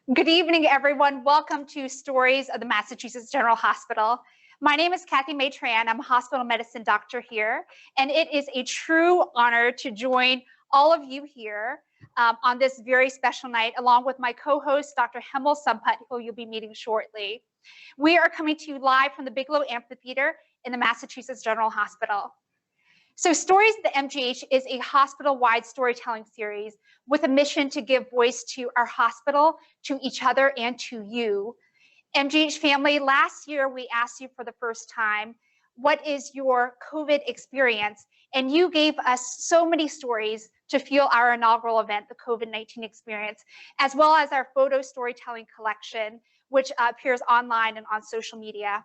Good evening, everyone. Welcome to Stories of the Massachusetts General Hospital. My name is Kathy May Tran. I'm a hospital medicine doctor here, and it is a true honor to join all of you here on this very special night, along with my co-host, Dr. Hemel Samput, who you'll be meeting shortly. We are coming to you live from the Bigelow Amphitheater in the Massachusetts General Hospital. So Stories of the MGH is a hospital-wide storytelling series with a mission to give voice to our hospital, to each other, and to you. MGH family, last year we asked you for the first time, what is your COVID experience? And you gave us so many stories to fuel our inaugural event, the COVID-19 experience, as well as our photo storytelling collection, which appears online and on social media.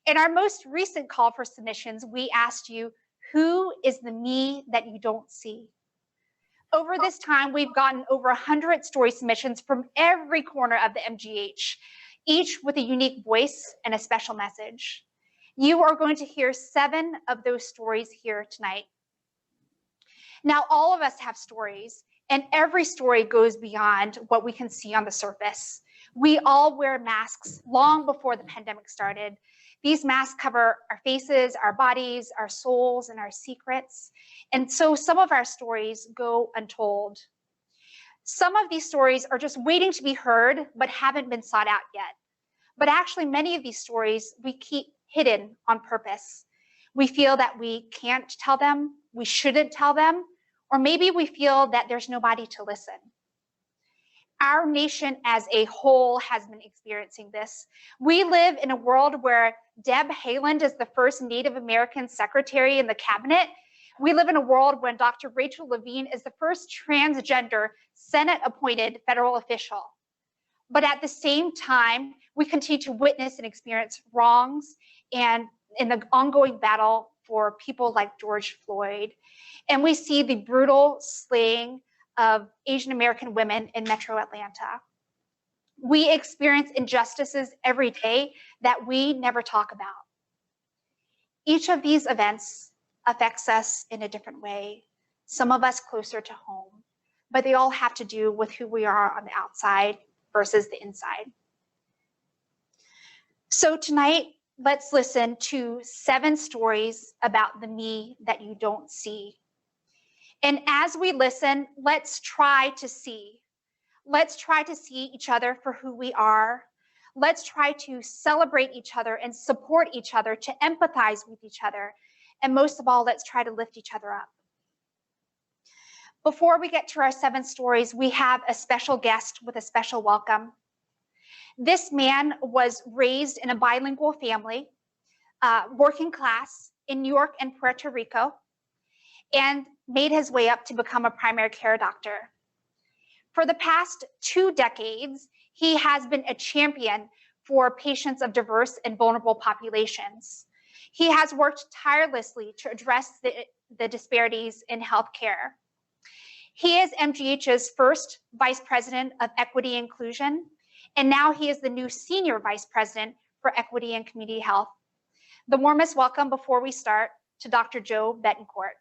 In our most recent call for submissions, we asked you, who is the me that you don't see? Over this time, we've gotten over 100 story submissions from every corner of the MGH, each with a unique voice and a special message. You are going to hear 7 of those stories here tonight. Now, all of us have stories, and every story goes beyond what we can see on the surface. We all wear masks long before the pandemic started. These masks cover our faces, our bodies, our souls, and our secrets. And so some of our stories go untold. Some of these stories are just waiting to be heard, but haven't been sought out yet. But actually, many of these stories we keep hidden on purpose. We feel that we can't tell them, we shouldn't tell them, or maybe we feel that there's nobody to listen. Our nation as a whole has been experiencing this. We live in a world where Deb Haaland is the first Native American secretary in the cabinet. We live in a world when Dr. Rachel Levine is the first transgender Senate-appointed federal official. But at the same time, we continue to witness and experience wrongs and in the ongoing battle for people like George Floyd. And we see the brutal slaying of Asian American women in Metro Atlanta. We experience injustices every day that we never talk about. Each of these events affects us in a different way, some of us closer to home, but they all have to do with who we are on the outside versus the inside. So tonight, let's listen to 7 stories about the me that you don't see. And as we listen, let's try to see. Let's try to see each other for who we are. Let's try to celebrate each other and support each other, to empathize with each other. And most of all, let's try to lift each other up. Before we get to our 7 stories, we have a special guest with a special welcome. This man was raised in a bilingual family, working class in New York and Puerto Rico, and made his way up to become a primary care doctor. For the past 2 decades, he has been a champion for patients of diverse and vulnerable populations. He has worked tirelessly to address the disparities in healthcare. He is MGH's first Vice President of Equity and Inclusion, and now he is the new Senior Vice President for Equity and Community Health. The warmest welcome before we start to Dr. Joe Betancourt.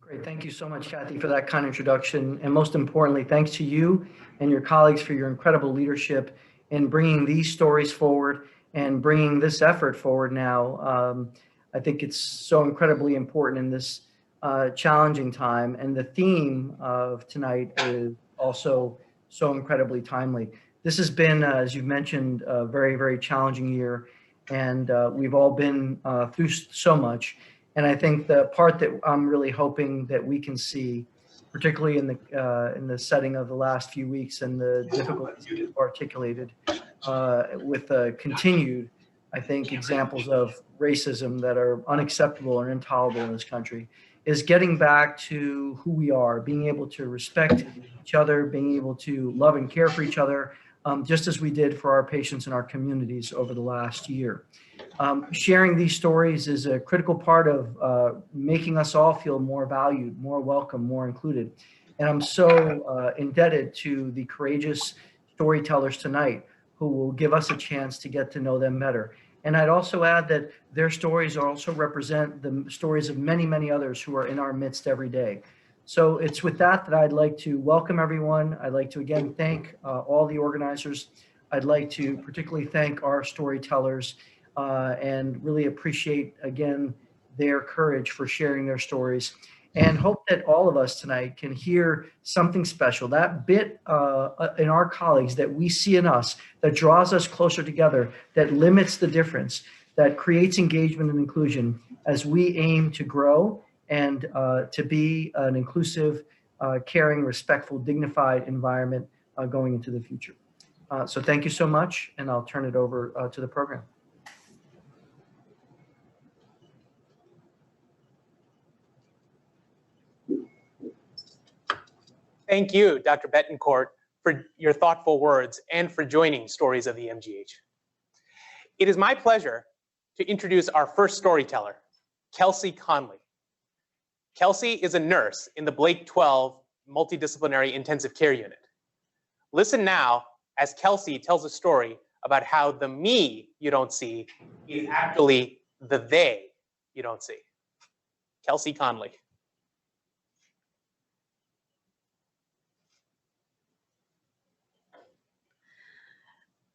Great, thank you so much, Kathy, for that kind introduction. And most importantly, thanks to you and your colleagues for your incredible leadership in bringing these stories forward and bringing this effort forward now. I think it's so incredibly important in this challenging time. And the theme of tonight is also so incredibly timely. This has been, as you've mentioned, a very, very challenging year. And we've all been through so much. And I think the part that I'm really hoping that we can see, particularly in the setting of the last few weeks and the difficulties you've articulated, with continued, I think, examples of racism that are unacceptable and intolerable in this country, is getting back to who we are, being able to respect each other, being able to love and care for each other, just as we did for our patients and our communities over the last year. Sharing these stories is a critical part of making us all feel more valued, more welcome, more included. And I'm so indebted to the courageous storytellers tonight who will give us a chance to get to know them better. And I'd also add that their stories also represent the stories of many, many others who are in our midst every day. So it's with that I'd like to welcome everyone. I'd like to again thank all the organizers. I'd like to particularly thank our storytellers and really appreciate again their courage for sharing their stories, and hope that all of us tonight can hear something special, that bit in our colleagues that we see in us, that draws us closer together, that limits the difference, that creates engagement and inclusion as we aim to grow and to be an inclusive, caring, respectful, dignified environment going into the future. So thank you so much, and I'll turn it over to the program. Thank you, Dr. Betancourt, for your thoughtful words and for joining Stories of the MGH. It is my pleasure to introduce our first storyteller, Kelsey Conley. Kelsey is a nurse in the Blake 12 Multidisciplinary Intensive Care Unit. Listen now as Kelsey tells a story about how the me you don't see is actually the they you don't see. Kelsey Conley.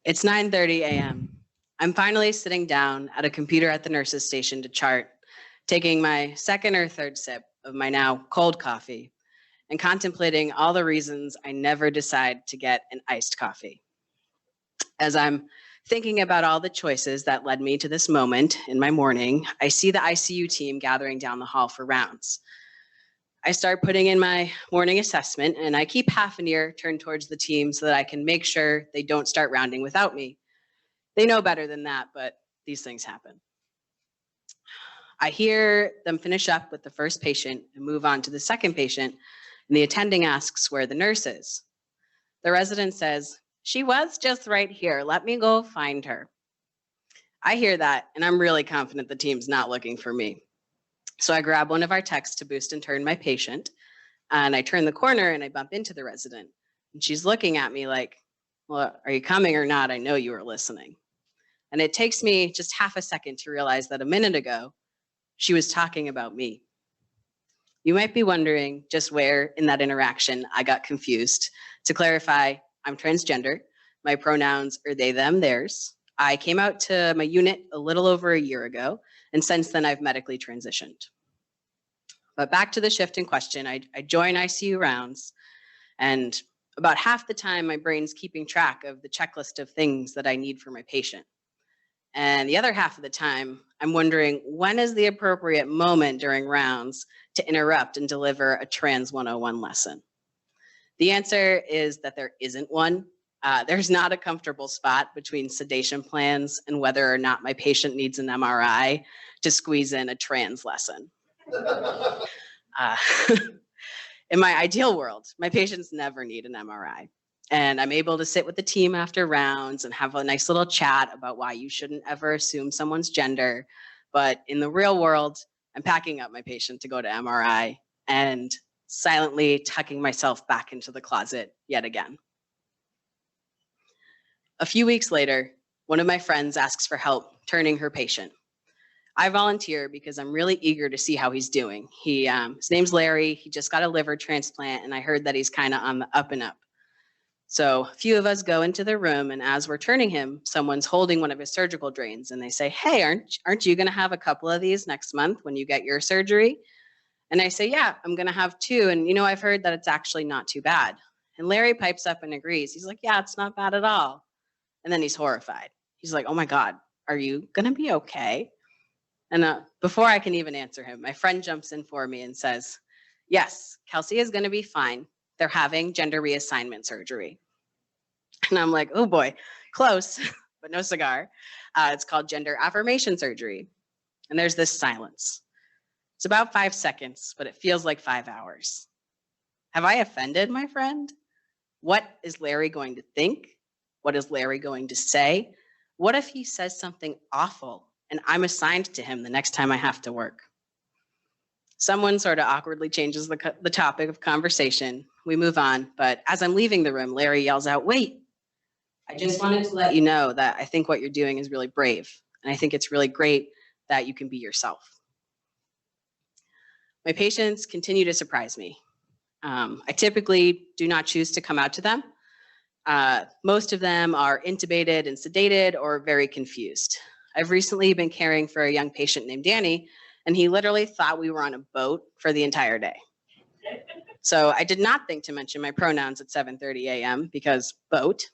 It's 9:30 a.m. I'm finally sitting down at a computer at the nurse's station to chart, taking my second or third sip of my now cold coffee and contemplating all the reasons I never decide to get an iced coffee. As I'm thinking about all the choices that led me to this moment in my morning, I see the ICU team gathering down the hall for rounds. I start putting in my morning assessment, and I keep half an ear turned towards the team so that I can make sure they don't start rounding without me. They know better than that, but these things happen. I hear them finish up with the first patient and move on to the second patient, and the attending asks where the nurse is. The resident says, "She was just right here. Let me go find her." I hear that, and I'm really confident the team's not looking for me. So I grab one of our techs to boost and turn my patient, and I turn the corner and I bump into the resident. And she's looking at me like, "Well, are you coming or not? I know you were listening." And it takes me just half a second to realize that a minute ago, she was talking about me. You might be wondering just where in that interaction I got confused. To clarify, I'm transgender. My pronouns are they, them, theirs. I came out to my unit a little over a year ago, and since then I've medically transitioned. But back to the shift in question, I join ICU rounds, and about half the time my brain's keeping track of the checklist of things that I need for my patient. And the other half of the time, I'm wondering when is the appropriate moment during rounds to interrupt and deliver a Trans 101 lesson. The answer is that there isn't one. There's not a comfortable spot between sedation plans and whether or not my patient needs an MRI to squeeze in a trans lesson. In my ideal world, my patients never need an MRI. And I'm able to sit with the team after rounds and have a nice little chat about why you shouldn't ever assume someone's gender. But in the real world, I'm packing up my patient to go to MRI and silently tucking myself back into the closet yet again. A few weeks later, one of my friends asks for help turning her patient. I volunteer because I'm really eager to see how he's doing. His name's Larry. He just got a liver transplant, and I heard that he's kind of on the up and up. So a few of us go into the room, and as we're turning him, someone's holding one of his surgical drains, and they say, "Hey, aren't you going to have a couple of these next month when you get your surgery?" And I say, "Yeah, I'm going to have 2. And I've heard that it's actually not too bad." And Larry pipes up and agrees. He's like, "Yeah, it's not bad at all." And then he's horrified. He's like, "Oh my God, are you going to be okay?" And before I can even answer him, my friend jumps in for me and says, "Yes, Kelsey is going to be fine. They're having gender reassignment surgery." And I'm like, "Oh boy, close, but no cigar." It's called gender affirmation surgery. And there's this silence. It's about 5 seconds, but it feels like 5 hours. Have I offended my friend? What is Larry going to think? What is Larry going to say? What if he says something awful and I'm assigned to him the next time I have to work? Someone sort of awkwardly changes the topic of conversation. We move on, but as I'm leaving the room, Larry yells out, "Wait, I just wanted to let you know that I think what you're doing is really brave, and I think it's really great that you can be yourself." My patients continue to surprise me. I typically do not choose to come out to them. Most of them are intubated and sedated or very confused. I've recently been caring for a young patient named Danny, and he literally thought we were on a boat for the entire day. So I did not think to mention my pronouns at 7:30 a.m. because boat.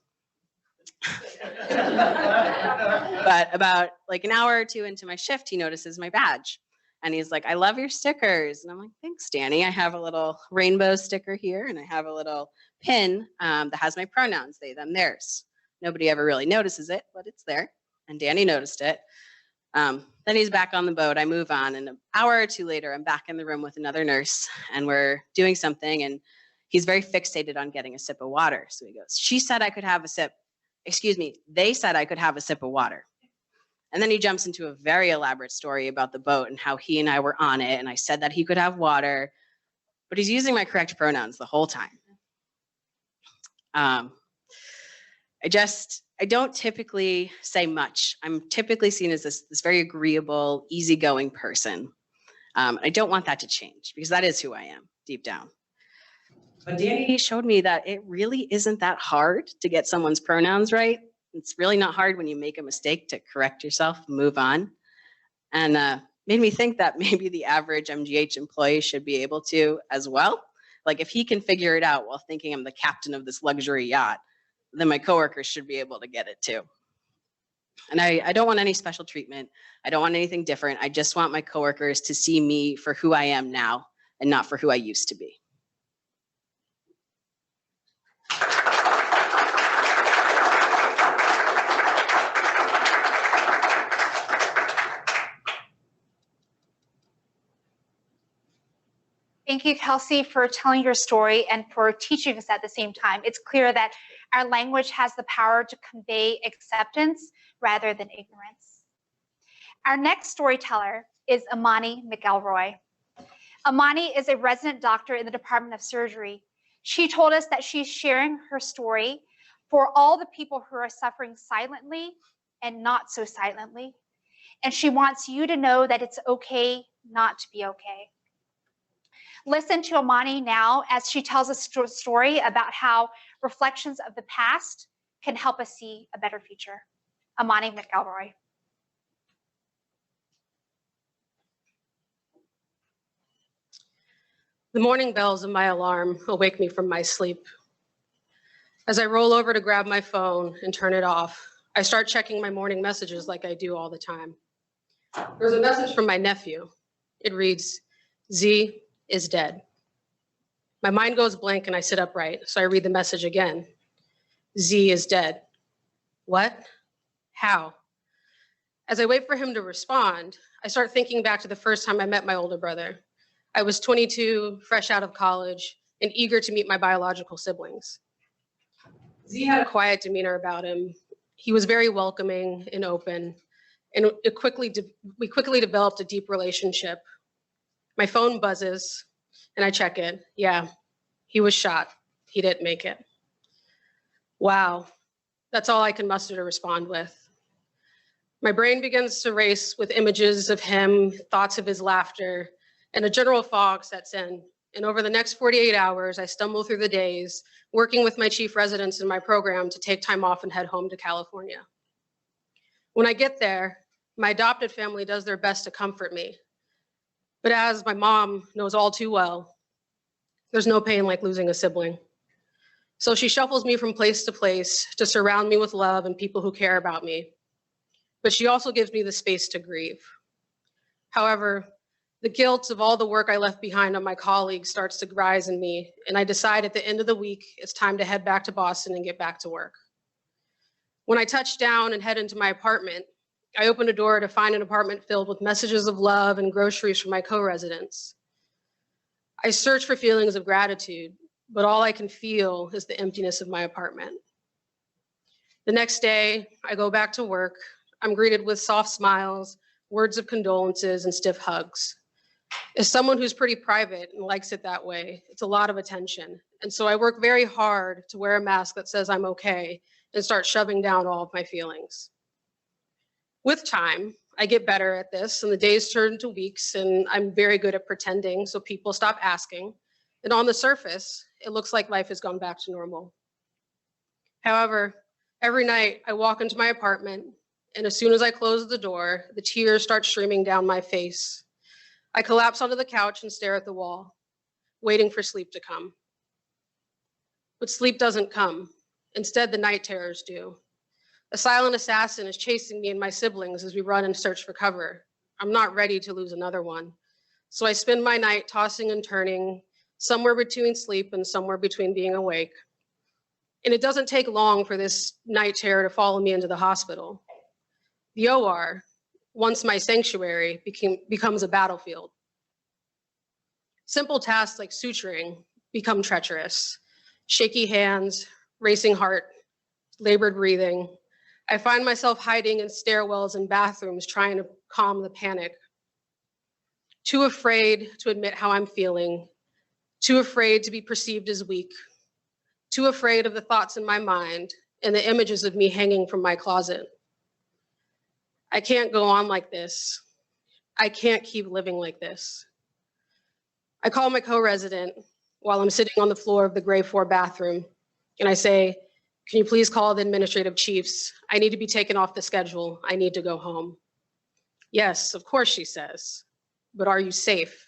But about like an hour or two into my shift, he notices my badge. And he's like, I love your stickers. And I'm like, thanks, Danny. I have a little rainbow sticker here, and I have a little pin that has my pronouns, they, them, theirs. Nobody ever really notices it, but it's there. And Danny noticed it. Then he's back on the boat. I move on. And an hour or two later, I'm back in the room with another nurse, and we're doing something. And he's very fixated on getting a sip of water. So he goes, she said I could have a sip. Excuse me, they said I could have a sip of water. And then he jumps into a very elaborate story about the boat and how he and I were on it. And I said that he could have water, but he's using my correct pronouns the whole time. I don't typically say much. I'm typically seen as this very agreeable, easygoing person. I don't want that to change because that is who I am deep down. But Danny showed me that it really isn't that hard to get someone's pronouns right. It's really not hard when you make a mistake to correct yourself and move on. And made me think that maybe the average MGH employee should be able to as well. Like if he can figure it out while thinking I'm the captain of this luxury yacht, then my coworkers should be able to get it too. And I don't want any special treatment. I don't want anything different. I just want my coworkers to see me for who I am now and not for who I used to be. Thank you, Kelsey, for telling your story and for teaching us at the same time. It's clear that our language has the power to convey acceptance rather than ignorance. Our next storyteller is Imani McElroy. Imani is a resident doctor in the Department of Surgery. She told us that she's sharing her story for all the people who are suffering silently and not so silently. And she wants you to know that it's okay not to be okay. Listen to Imani now as she tells a story about how reflections of the past can help us see a better future. Imani McElroy. The morning bells of my alarm awake me from my sleep. As I roll over to grab my phone and turn it off, I start checking my morning messages like I do all the time. There's a message from my nephew. It reads, Z is dead. My mind goes blank and I sit upright, so I read the message again. Z is dead. What? How? As I wait for him to respond, I start thinking back to the first time I met my older brother. I was 22, fresh out of college, and eager to meet my biological siblings. Z had a quiet demeanor about him. He was very welcoming and open, and we quickly developed a deep relationship. My phone buzzes, and I check it. Yeah, he was shot. He didn't make it. Wow, that's all I can muster to respond with. My brain begins to race with images of him, thoughts of his laughter, and a general fog sets in. And over the next 48 hours, I stumble through the days, working with my chief residents in my program to take time off and head home to California. When I get there, my adopted family does their best to comfort me. But as my mom knows all too well, there's no pain like losing a sibling. So she shuffles me from place to surround me with love and people who care about me. But she also gives me the space to grieve. However, the guilt of all the work I left behind on my colleagues starts to rise in me, and I decide at the end of the week, it's time to head back to Boston and get back to work. When I touch down and head into my apartment, I open a door to find an apartment filled with messages of love and groceries from my co-residents. I search for feelings of gratitude, but all I can feel is the emptiness of my apartment. The next day, I go back to work. I'm greeted with soft smiles, words of condolences, and stiff hugs. As someone who's pretty private and likes it that way, it's a lot of attention. And so I work very hard to wear a mask that says I'm okay and start shoving down all of my feelings. With time, I get better at this, and the days turn to weeks, and I'm very good at pretending, so people stop asking. And on the surface, it looks like life has gone back to normal. However, every night I walk into my apartment, and as soon as I close the door, the tears start streaming down my face. I collapse onto the couch and stare at the wall, waiting for sleep to come. But sleep doesn't come. Instead, the night terrors do. A silent assassin is chasing me and my siblings as we run and search for cover. I'm not ready to lose another one. So I spend my night tossing and turning, somewhere between sleep and somewhere between being awake. And it doesn't take long for this night terror to follow me into the hospital. The OR, once my sanctuary, becomes a battlefield. Simple tasks like suturing become treacherous. Shaky hands, racing heart, labored breathing. I find myself hiding in stairwells and bathrooms trying to calm the panic. Too afraid to admit how I'm feeling. Too afraid to be perceived as weak. Too afraid of the thoughts in my mind and the images of me hanging from my closet. I can't go on like this. I can't keep living like this. I call my co-resident while I'm sitting on the floor of the grade 4 bathroom, and I say, "Can you please call the administrative chiefs? I need to be taken off the schedule. I need to go home." "Yes, of course," she says, "but are you safe?"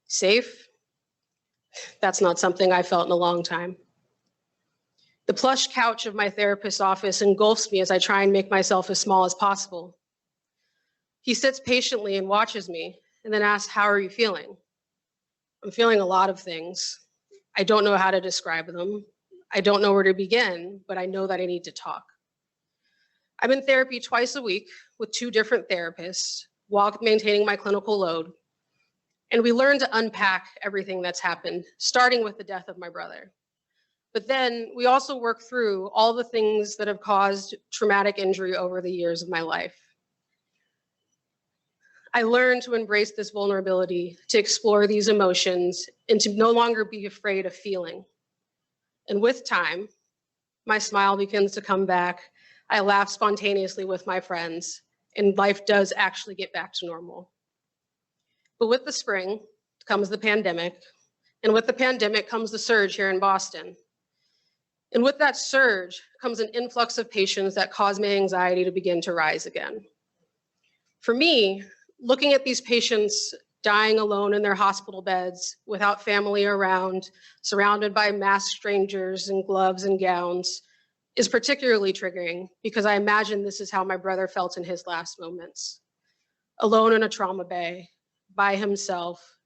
Safe? That's not something I felt in a long time. The plush couch of my therapist's office engulfs me as I try and make myself as small as possible. He sits patiently and watches me and then asks, "How are you feeling?" I'm feeling a lot of things. I don't know how to describe them. I don't know where to begin, but I know that I need to talk. I'm in therapy twice a week with 2 different therapists while maintaining my clinical load. And we learn to unpack everything that's happened, starting with the death of my brother. But then we also work through all the things that have caused traumatic injury over the years of my life. I learned to embrace this vulnerability, to explore these emotions, and to no longer be afraid of feeling. And with time, my smile begins to come back. I laugh spontaneously with my friends, and life does actually get back to normal. But with the spring comes the pandemic, and with the pandemic comes the surge here in Boston. And with that surge comes an influx of patients that cause my anxiety to begin to rise again. For me, looking at these patients dying alone in their hospital beds, without family around, surrounded by masked strangers in gloves and gowns, is particularly triggering because I imagine this is how my brother felt in his last moments. Alone in a trauma bay, by himself,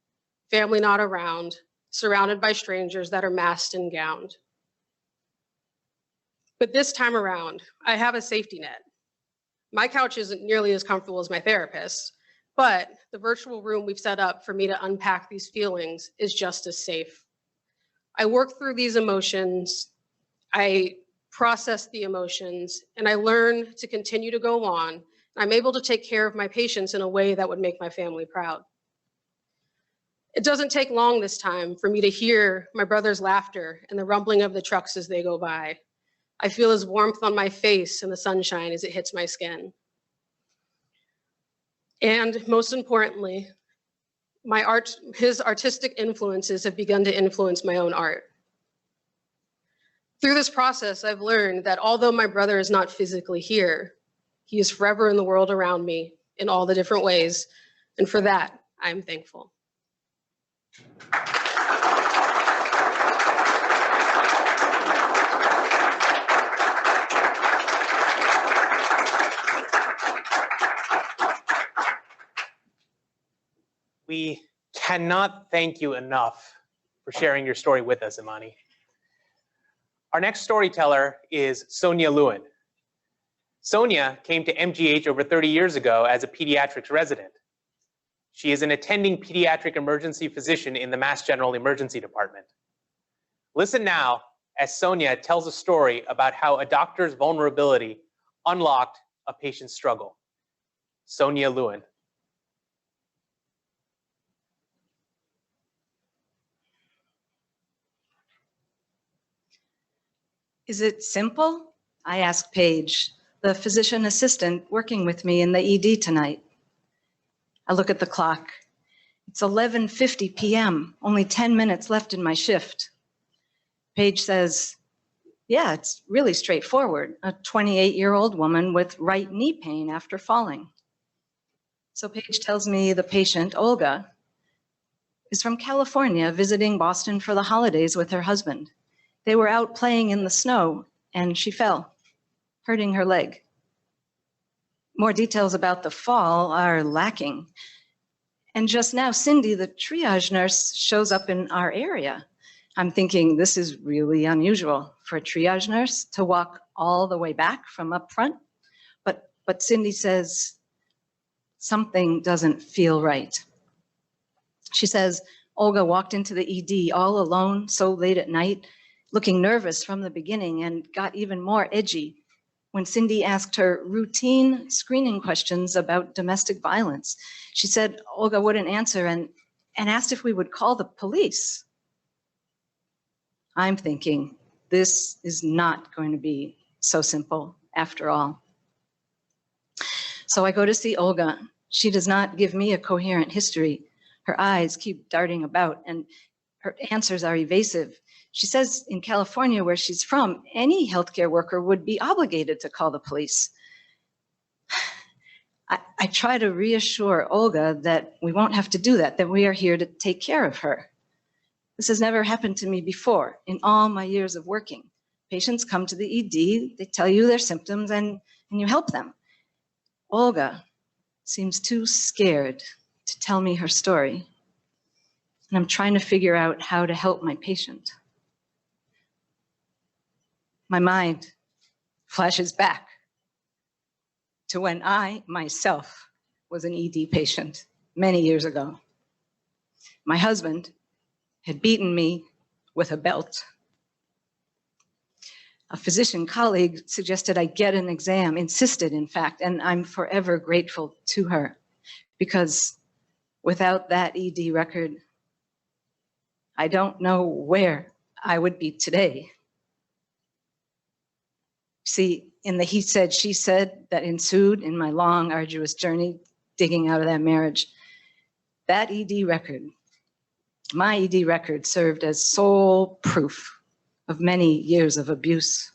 family not around, surrounded by strangers that are masked and gowned. But this time around, I have a safety net. My couch isn't nearly as comfortable as my therapist's, but the virtual room we've set up for me to unpack these feelings is just as safe. I work through these emotions, I process the emotions, and I learn to continue to go on. I'm able to take care of my patients in a way that would make my family proud. It doesn't take long this time for me to hear my brother's laughter and the rumbling of the trucks as they go by. I feel his warmth on my face and the sunshine as it hits my skin. And most importantly, his artistic influences have begun to influence my own art. Through this process, I've learned that although my brother is not physically here, he is forever in the world around me in all the different ways. And for that, I'm thankful. We cannot thank you enough for sharing your story with us, Imani. Our next storyteller is Sonia Lewin. Sonia came to MGH over 30 years ago as a pediatrics resident. She is an attending pediatric emergency physician in the Mass General Emergency Department. Listen now as Sonia tells a story about how a doctor's vulnerability unlocked a patient's struggle. Sonia Lewin. Is it simple? I asked Paige, the physician assistant working with me in the ED tonight. I look at the clock. It's 11:50 p.m., only 10 minutes left in my shift. Paige says, yeah, it's really straightforward. A 28-year-old woman with right knee pain after falling. So Paige tells me the patient, Olga, is from California visiting Boston for the holidays with her husband. They were out playing in the snow and she fell, hurting her leg. More details about the fall are lacking. And just now, Cindy, the triage nurse, shows up in our area. I'm thinking this is really unusual for a triage nurse to walk all the way back from up front. But Cindy says something doesn't feel right. She says Olga walked into the ED all alone so late at night, looking nervous from the beginning, and got even more edgy when Cindy asked her routine screening questions about domestic violence. She said Olga wouldn't answer and asked if we would call the police. I'm thinking, this is not going to be so simple after all. So I go to see Olga. She does not give me a coherent history. Her eyes keep darting about and her answers are evasive. She says in California, where she's from, any healthcare worker would be obligated to call the police. I try to reassure Olga that we won't have to do that we are here to take care of her. This has never happened to me before in all my years of working. Patients come to the ED, they tell you their symptoms and you help them. Olga seems too scared to tell me her story. And I'm trying to figure out how to help my patient. My mind flashes back to when I myself was an ED patient many years ago. My husband had beaten me with a belt. A physician colleague suggested I get an exam, insisted in fact, and I'm forever grateful to her because without that ED record, I don't know where I would be today. See, in the he said, she said that ensued in my long, arduous journey digging out of that marriage, that ED record, my ED record served as sole proof of many years of abuse.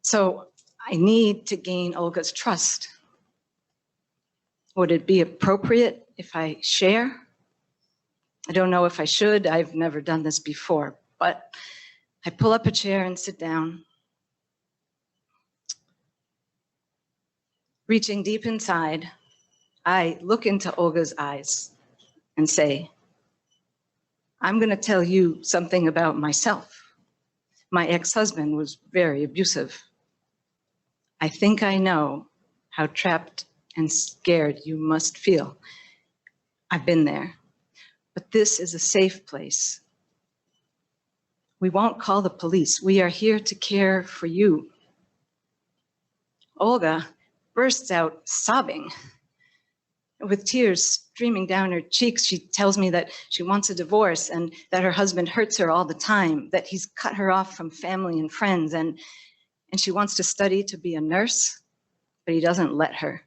So I need to gain Olga's trust. Would it be appropriate if I share? I don't know if I should. I've never done this before, but I pull up a chair and sit down. Reaching deep inside, I look into Olga's eyes and say, I'm going to tell you something about myself. My ex-husband was very abusive. I think I know how trapped and scared you must feel. I've been there, but this is a safe place. We won't call the police. We are here to care for you. Olga bursts out sobbing. With tears streaming down her cheeks, she tells me that she wants a divorce and that her husband hurts her all the time, that he's cut her off from family and friends, and she wants to study to be a nurse, but he doesn't let her.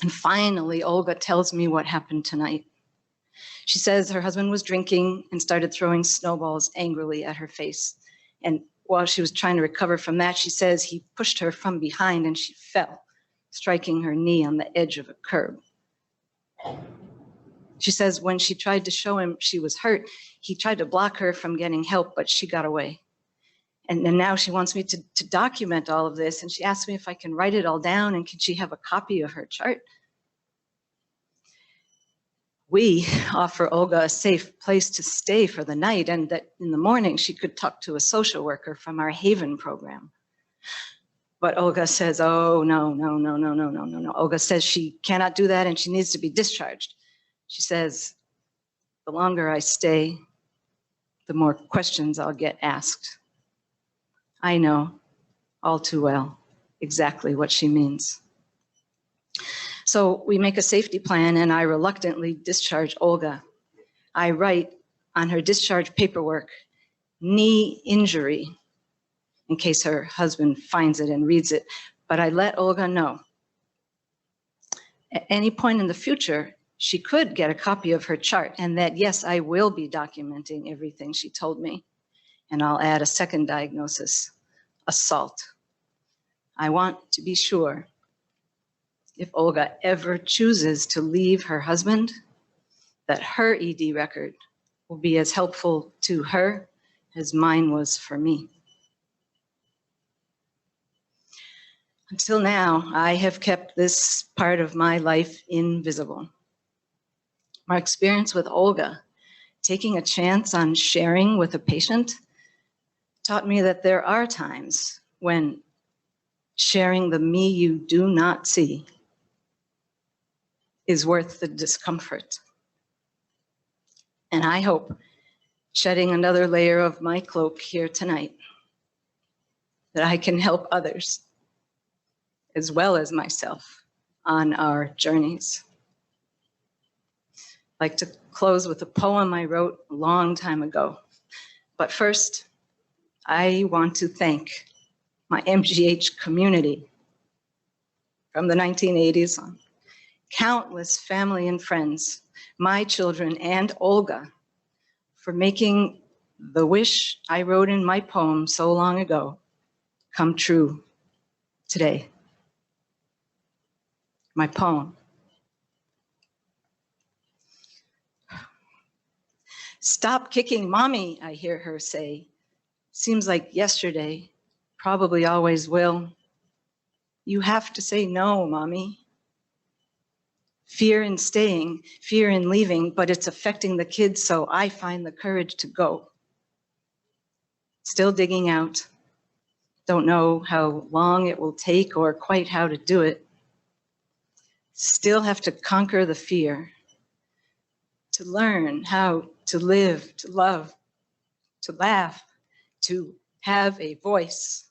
And finally, Olga tells me what happened tonight. She says her husband was drinking and started throwing snowballs angrily at her face. And while she was trying to recover from that, she says he pushed her from behind and she fell, striking her knee on the edge of a curb. She says when she tried to show him she was hurt, he tried to block her from getting help, but she got away. And now she wants me to document all of this, and she asked me if I can write it all down and can she have a copy of her chart. We offer Olga a safe place to stay for the night and that in the morning she could talk to a social worker from our Haven program. But Olga says, oh, no. Olga says she cannot do that and she needs to be discharged. She says, the longer I stay, the more questions I'll get asked. I know all too well exactly what she means. So we make a safety plan and I reluctantly discharge Olga. I write on her discharge paperwork, knee injury, in case her husband finds it and reads it, but I let Olga know. At any point in the future, she could get a copy of her chart, and that, yes, I will be documenting everything she told me. And I'll add a second diagnosis, assault. I want to be sure if Olga ever chooses to leave her husband, that her ED record will be as helpful to her as mine was for me. Until now, I have kept this part of my life invisible. My experience with Olga, taking a chance on sharing with a patient, taught me that there are times when sharing the me you do not see is worth the discomfort. And I hope, shedding another layer of my cloak here tonight, that I can help others, as well as myself, on our journeys. I'd like to close with a poem I wrote a long time ago. But first, I want to thank my MGH community from the 1980s on, countless family and friends, my children and Olga, for making the wish I wrote in my poem so long ago come true today. My poem. Stop kicking mommy, I hear her say. Seems like yesterday, probably always will. You have to say no, mommy. Fear in staying, fear in leaving, but it's affecting the kids, so I find the courage to go. Still digging out. Don't know how long it will take or quite how to do it. Still have to conquer the fear, to learn how to live, to love, to laugh, to have a voice.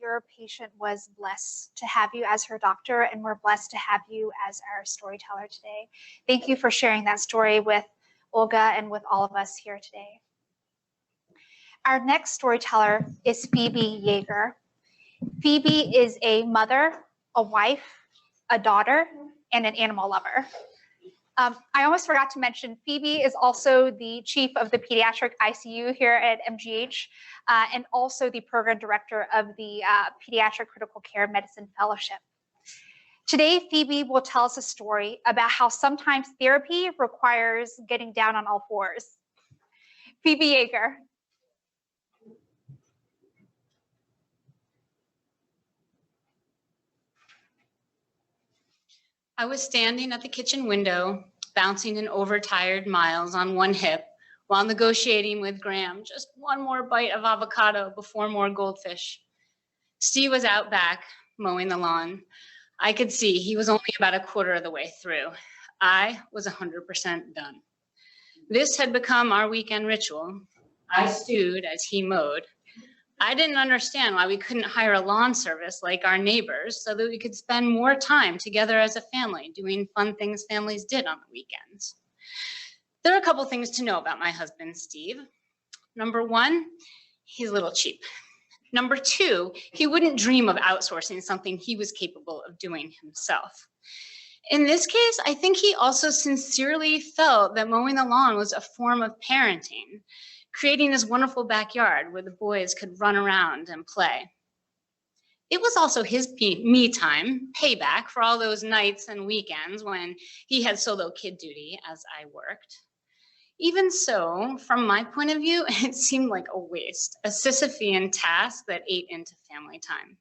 Your patient was blessed to have you as her doctor, and we're blessed to have you as our storyteller today. Thank you for sharing that story with Olga and with all of us here today. Our next storyteller is Phoebe Yager. Phoebe is a mother, a wife, a daughter, and an animal lover. I almost forgot to mention, Phoebe is also the chief of the pediatric ICU here at MGH, and also the program director of the Pediatric Critical Care Medicine Fellowship. Today, Phoebe will tell us a story about how sometimes therapy requires getting down on all fours. Phoebe Yager. I was standing at the kitchen window, bouncing an overtired Miles on one hip while negotiating with Graham just one more bite of avocado before more goldfish. Steve was out back mowing the lawn. I could see he was only about a quarter of the way through. I was 100% done. This had become our weekend ritual. I stewed as he mowed. I didn't understand why we couldn't hire a lawn service like our neighbors so that we could spend more time together as a family doing fun things families did on the weekends. There are a couple things to know about my husband, Steve. Number one, he's a little cheap. Number two, he wouldn't dream of outsourcing something he was capable of doing himself. In this case, I think he also sincerely felt that mowing the lawn was a form of parenting, creating this wonderful backyard where the boys could run around and play. It was also his me time, payback for all those nights and weekends when he had solo kid duty as I worked. Even so, from my point of view, it seemed like a waste, a Sisyphean task that ate into family time.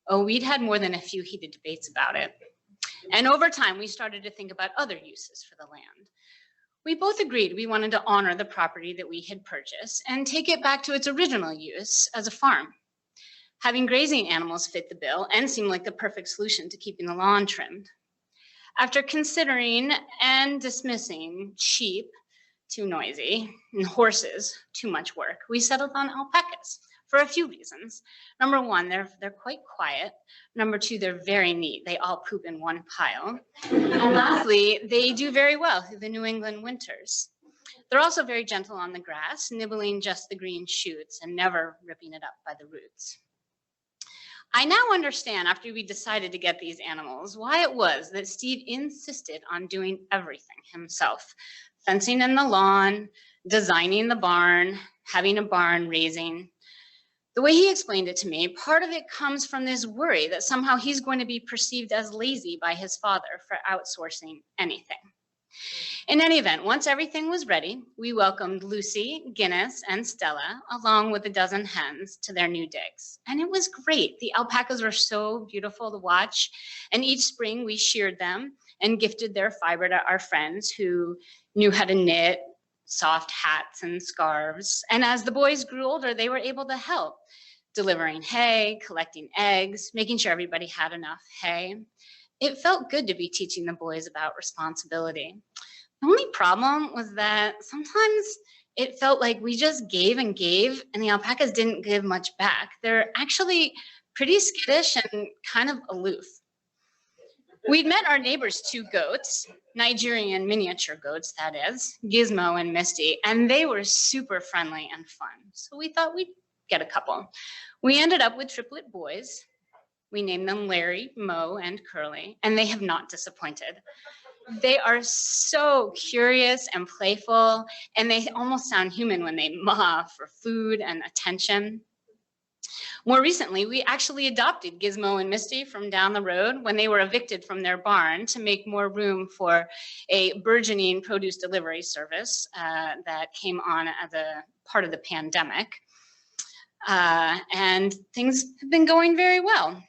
Oh, we'd had more than a few heated debates about it. And over time, we started to think about other uses for the land. We both agreed we wanted to honor the property that we had purchased and take it back to its original use as a farm. Having grazing animals fit the bill and seemed like the perfect solution to keeping the lawn trimmed. After considering and dismissing sheep, too noisy, and horses, too much work, we settled on alpacas, for a few reasons. Number one, they're quite quiet. Number two, they're very neat. They all poop in one pile. And lastly, they do very well through the New England winters. They're also very gentle on the grass, nibbling just the green shoots and never ripping it up by the roots. I now understand, after we decided to get these animals, why it was that Steve insisted on doing everything himself. Fencing in the lawn, designing the barn, having a barn raising. The way he explained it to me, part of it comes from this worry that somehow he's going to be perceived as lazy by his father for outsourcing anything. In any event, once everything was ready, we welcomed Lucy, Guinness, and Stella, along with a dozen hens, to their new digs. And it was great. The alpacas were so beautiful to watch. And each spring we sheared them and gifted their fiber to our friends who knew how to knit soft hats and scarves. And as the boys grew older, they were able to help, delivering hay, collecting eggs, making sure everybody had enough hay. It felt good to be teaching the boys about responsibility. The only problem was that sometimes it felt like we just gave and gave, and the alpacas didn't give much back. They're actually pretty skittish and kind of aloof. We'd met our neighbors' two goats, Nigerian miniature goats, that is, Gizmo and Misty, and they were super friendly and fun. So we thought we'd get a couple. We ended up with triplet boys. We named them Larry, Mo, and Curly, and they have not disappointed. They are so curious and playful, and they almost sound human when they maw for food and attention. More recently, we actually adopted Gizmo and Misty from down the road when they were evicted from their barn to make more room for a burgeoning produce delivery service that came on as a part of the pandemic. And things have been going very well.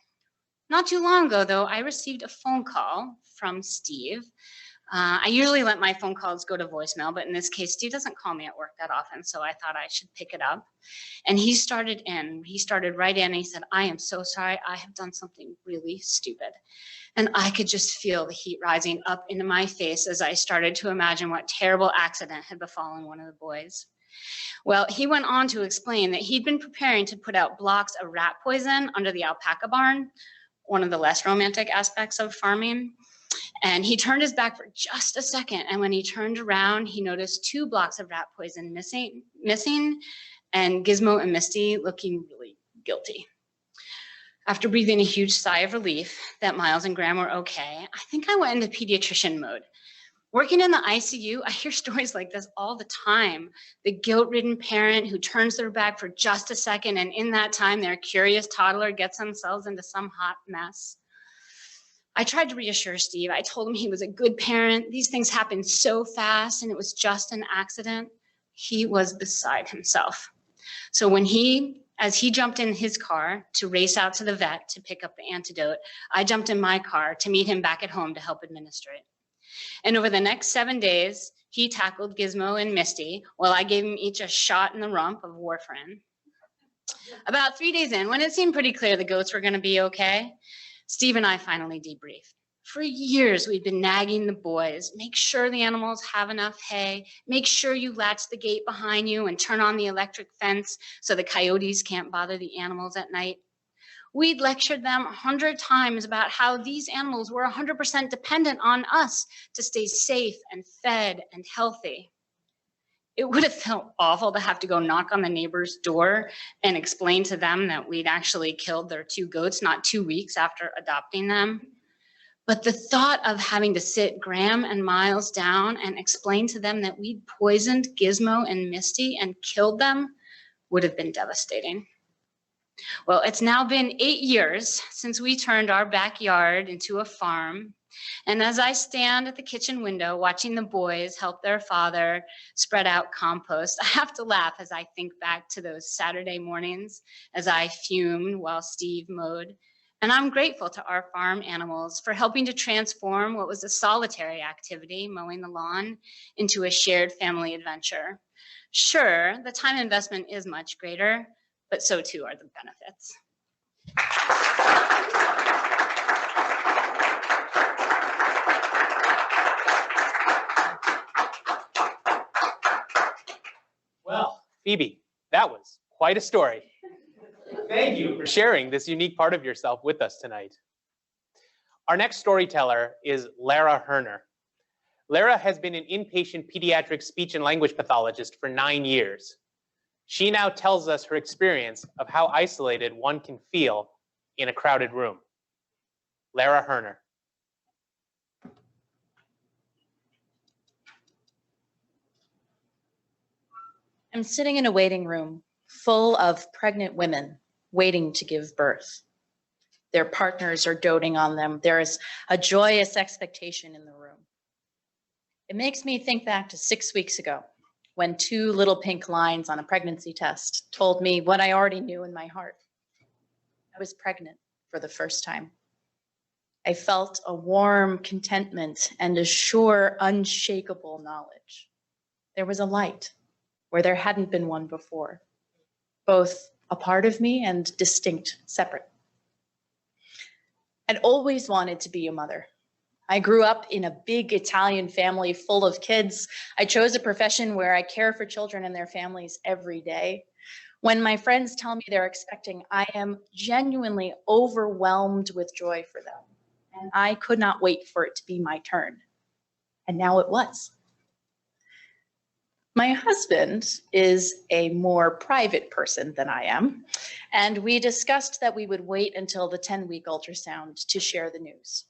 Not too long ago, though, I received a phone call from Steve. I usually let my phone calls go to voicemail, but in this case, Steve doesn't call me at work that often, so I thought I should pick it up. And he started right in, and he said, "I am so sorry, I have done something really stupid." And I could just feel the heat rising up into my face as I started to imagine what terrible accident had befallen one of the boys. Well, he went on to explain that he'd been preparing to put out blocks of rat poison under the alpaca barn, one of the less romantic aspects of farming. And he turned his back for just a second. And when he turned around, he noticed 2 blocks of rat poison missing, and Gizmo and Misty looking really guilty. After breathing a huge sigh of relief that Miles and Graham were okay, I think I went into pediatrician mode. Working in the ICU, I hear stories like this all the time. The guilt-ridden parent who turns their back for just a second, and in that time, their curious toddler gets themselves into some hot mess. I tried to reassure Steve. I told him he was a good parent. These things happen so fast, and it was just an accident. He was beside himself. So as he jumped in his car to race out to the vet to pick up the antidote, I jumped in my car to meet him back at home to help administer it. And over the next 7 days, he tackled Gizmo and Misty while I gave them each a shot in the rump of warfarin. About 3 days in, when it seemed pretty clear the goats were going to be okay, Steve and I finally debriefed. For years, we'd been nagging the boys, make sure the animals have enough hay, make sure you latch the gate behind you and turn on the electric fence so the coyotes can't bother the animals at night. We'd lectured them 100 times about how these animals were 100% dependent on us to stay safe and fed and healthy. It would have felt awful to have to go knock on the neighbor's door and explain to them that we'd actually killed their 2 goats not 2 weeks after adopting them. But the thought of having to sit Graham and Miles down and explain to them that we'd poisoned Gizmo and Misty and killed them would have been devastating. Well, it's now been 8 years since we turned our backyard into a farm. And as I stand at the kitchen window watching the boys help their father spread out compost, I have to laugh as I think back to those Saturday mornings as I fumed while Steve mowed. And I'm grateful to our farm animals for helping to transform what was a solitary activity, mowing the lawn, into a shared family adventure. Sure, the time investment is much greater, but so too are the benefits. Well, Phoebe, that was quite a story. Thank you for sharing this unique part of yourself with us tonight. Our next storyteller is Lara Hirner. Lara has been an inpatient pediatric speech and language pathologist for 9 years. She now tells us her experience of how isolated one can feel in a crowded room. Lara Hirner. I'm sitting in a waiting room full of pregnant women waiting to give birth. Their partners are doting on them. There is a joyous expectation in the room. It makes me think back to 6 weeks ago when 2 little pink lines on a pregnancy test told me what I already knew in my heart. I was pregnant for the first time. I felt a warm contentment and a sure, unshakable knowledge. There was a light where there hadn't been one before, both a part of me and distinct, separate. I'd always wanted to be a mother. I grew up in a big Italian family full of kids. I chose a profession where I care for children and their families every day. When my friends tell me they're expecting, I am genuinely overwhelmed with joy for them. And I could not wait for it to be my turn. And now it was. My husband is a more private person than I am, and we discussed that we would wait until the 10-week ultrasound to share the news.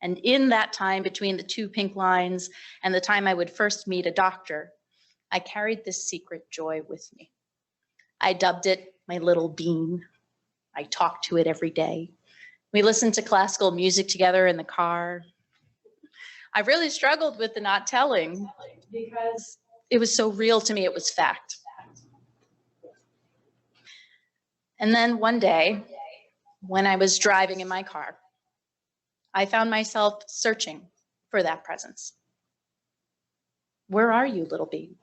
And in that time between the 2 pink lines and the time I would first meet a doctor, I carried this secret joy with me. I dubbed it my little bean. I talked to it every day. We listened to classical music together in the car. I really struggled with the not telling because it was so real to me, it was fact. And then one day, when I was driving in my car, I found myself searching for that presence. Where are you, little bean?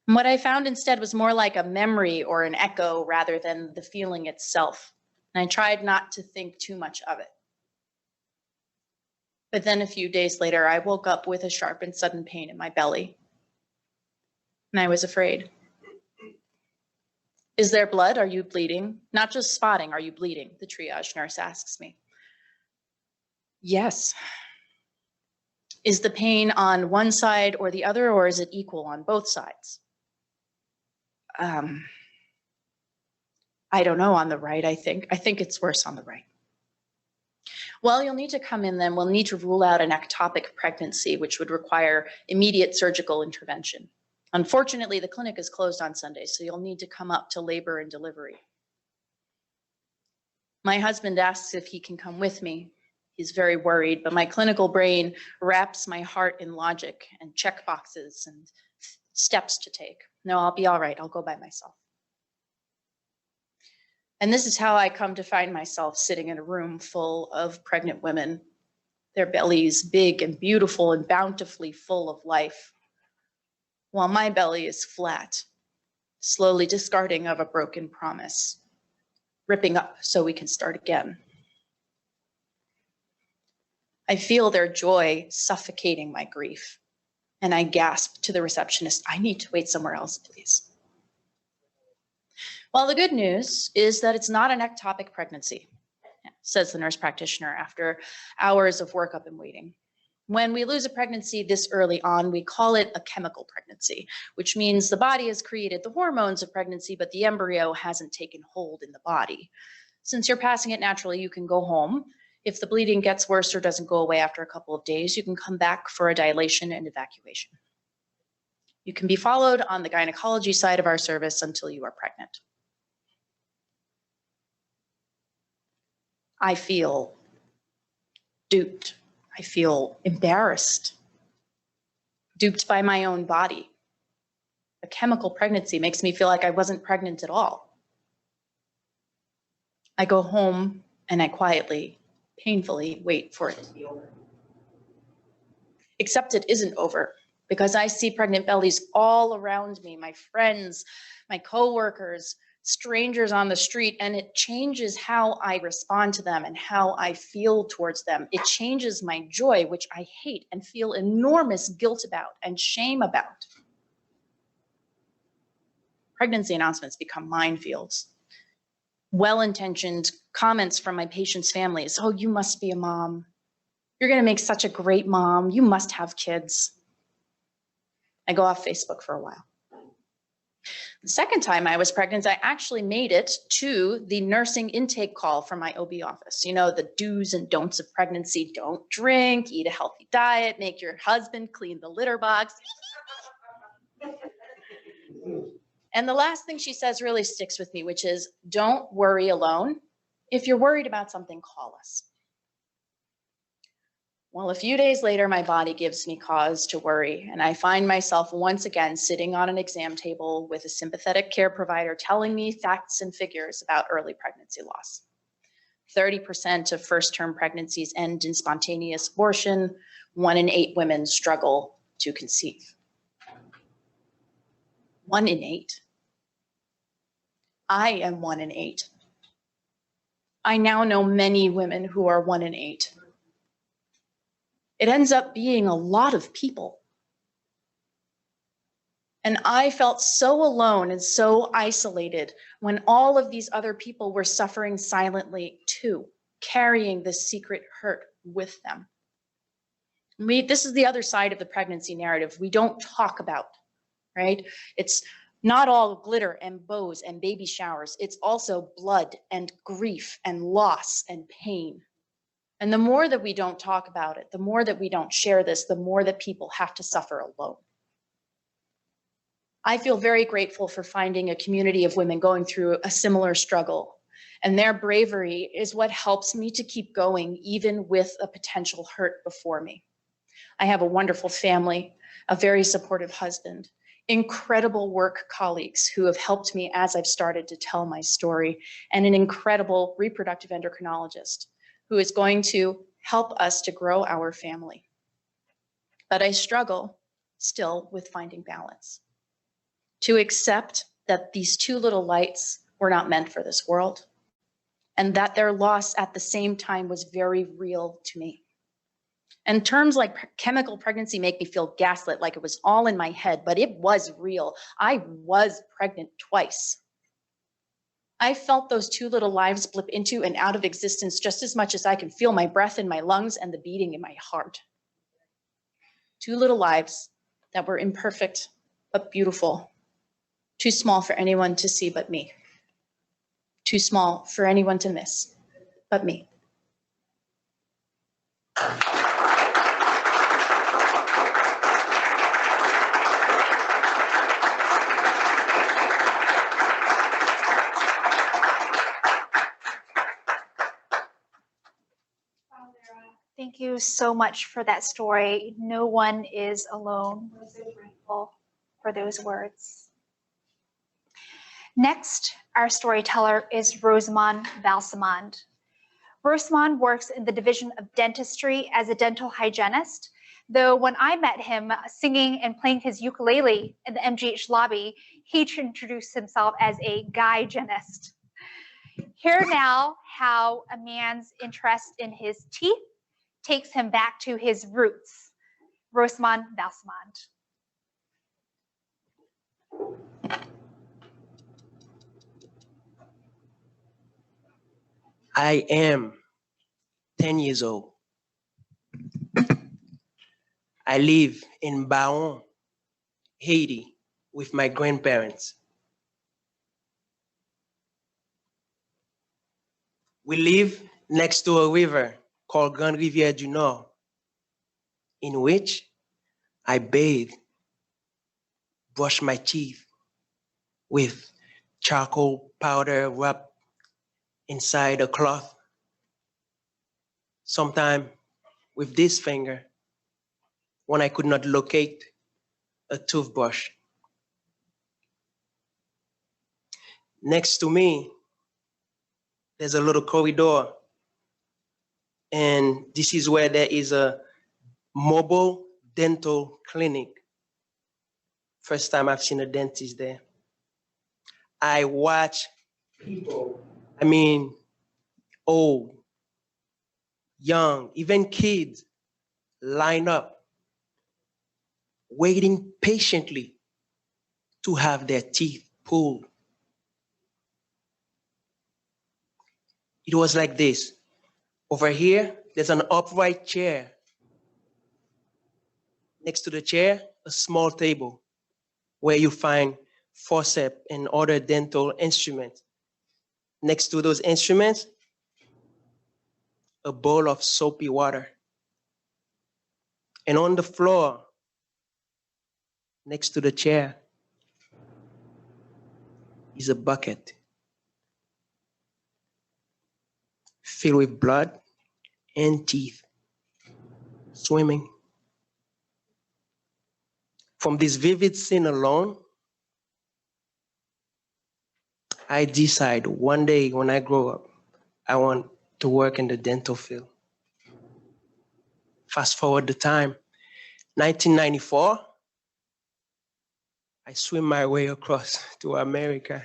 And what I found instead was more like a memory or an echo rather than the feeling itself. And I tried not to think too much of it. But then a few days later, I woke up with a sharp and sudden pain in my belly. And I was afraid. Is there blood? Are you bleeding? Not just spotting, are you bleeding? The triage nurse asks me. Yes. Is the pain on one side or the other, or is it equal on both sides? I don't know, on the right, I think. I think it's worse on the right. Well, you'll need to come in then. We'll need to rule out an ectopic pregnancy, which would require immediate surgical intervention. Unfortunately, the clinic is closed on Sundays, so you'll need to come up to labor and delivery. My husband asks if he can come with me. He's very worried, but my clinical brain wraps my heart in logic and check boxes and steps to take. No, I'll be all right. I'll go by myself. And this is how I come to find myself sitting in a room full of pregnant women, their bellies big and beautiful and bountifully full of life, while my belly is flat, slowly discarding of a broken promise, ripping up so we can start again. I feel their joy suffocating my grief, and I gasp to the receptionist, I need to wait somewhere else, please. Well, the good news is that it's not an ectopic pregnancy, says the nurse practitioner after hours of workup and waiting. When we lose a pregnancy this early on, we call it a chemical pregnancy, which means the body has created the hormones of pregnancy, but the embryo hasn't taken hold in the body. Since you're passing it naturally, you can go home. If the bleeding gets worse or doesn't go away after a couple of days, you can come back for a dilation and evacuation. You can be followed on the gynecology side of our service until you are pregnant. I feel duped. I feel embarrassed, duped by my own body. A chemical pregnancy makes me feel like I wasn't pregnant at all. I go home and I quietly, painfully wait for it to be over. Except it isn't over, because I see pregnant bellies all around me, my friends, my coworkers, strangers on the street, and it changes how I respond to them and how I feel towards them. It changes my joy, which I hate and feel enormous guilt about and shame about. Pregnancy announcements become minefields. well-intentioned comments from my patients' families. Oh, you must be a mom. You're going to make such a great mom. You must have kids. I go off Facebook for a while. The second time I was pregnant, I actually made it to the nursing intake call from my OB office. You know, the do's and don'ts of pregnancy. Don't drink, eat a healthy diet, make your husband clean the litter box. And the last thing she says really sticks with me, which is, don't worry alone. If you're worried about something, call us. Well, a few days later, my body gives me cause to worry, and I find myself once again sitting on an exam table with a sympathetic care provider telling me facts and figures about early pregnancy loss. 30% of first-term pregnancies end in spontaneous abortion. 1 in 8 women struggle to conceive. 1 in 8. I am 1 in 8. I now know many women who are 1 in 8. It ends up being a lot of people. And I felt so alone and so isolated when all of these other people were suffering silently too, carrying this secret hurt with them. This is the other side of the pregnancy narrative we don't talk about, right? It's not all glitter and bows and baby showers. It's also blood and grief and loss and pain. And the more that we don't talk about it, the more that we don't share this, the more that people have to suffer alone. I feel very grateful for finding a community of women going through a similar struggle. And their bravery is what helps me to keep going, even with a potential hurt before me. I have a wonderful family, a very supportive husband, incredible work colleagues who have helped me as I've started to tell my story, and an incredible reproductive endocrinologist who is going to help us to grow our family. But I struggle still with finding balance. To accept that these 2 little lights were not meant for this world, and that their loss at the same time was very real to me. And terms like chemical pregnancy make me feel gaslit, like it was all in my head, but it was real. I was pregnant twice. I felt those 2 little lives blip into and out of existence just as much as I can feel my breath in my lungs and the beating in my heart. 2 little lives that were imperfect, but beautiful. Too small for anyone to see but me. Too small for anyone to miss but me. Thank you so much for that story. No one is alone. We're so grateful for those words. Next, our storyteller is Rosemond Valcimond. Rosemond works in the Division of Dentistry as a dental hygienist, though when I met him singing and playing his ukulele in the MGH lobby, he introduced himself as a guy-genist. Hear now how a man's interest in his teeth takes him back to his roots. Rosemond Valcimond. I am 10 years old. I live in Baugh, Haiti, with my grandparents. We live next to a river called Grande Rivière du Nord, in which I bathe, brush my teeth with charcoal powder wrapped inside a cloth, sometimes with this finger when I could not locate a toothbrush. Next to me, there's a little corridor, and this is where there is a mobile dental clinic. First time I've seen a dentist there. I watch people, old, young, even kids line up, waiting patiently to have their teeth pulled. It was like this. Over here, there's an upright chair. Next to the chair, a small table where you find forceps and other dental instruments. Next to those instruments, a bowl of soapy water. And on the floor, next to the chair, is a bucket filled with blood and teeth swimming. From this vivid scene alone, I decide one day when I grow up, I want to work in the dental field. Fast forward the time, 1994, I swim my way across to America.